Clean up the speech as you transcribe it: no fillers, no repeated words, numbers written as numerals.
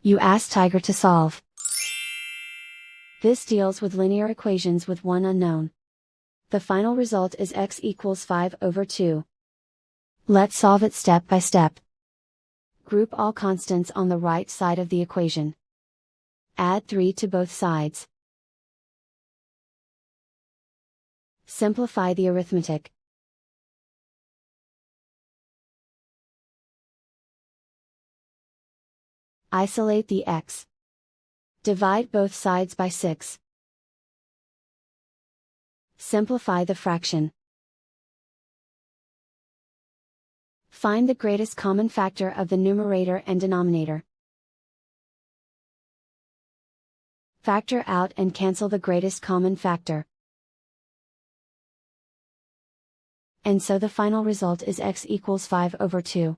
You ask Tiger to solve. This deals with linear equations with one unknown. The final result is x equals 5/2. Let's solve it step by step. Group all constants on the right side of the equation. Add 3 to both sides. Simplify the arithmetic. Isolate the x. Divide both sides by 6. Simplify the fraction. Find the greatest common factor of the numerator and denominator. Factor out and cancel the greatest common factor. And so the final result is x equals 5/2.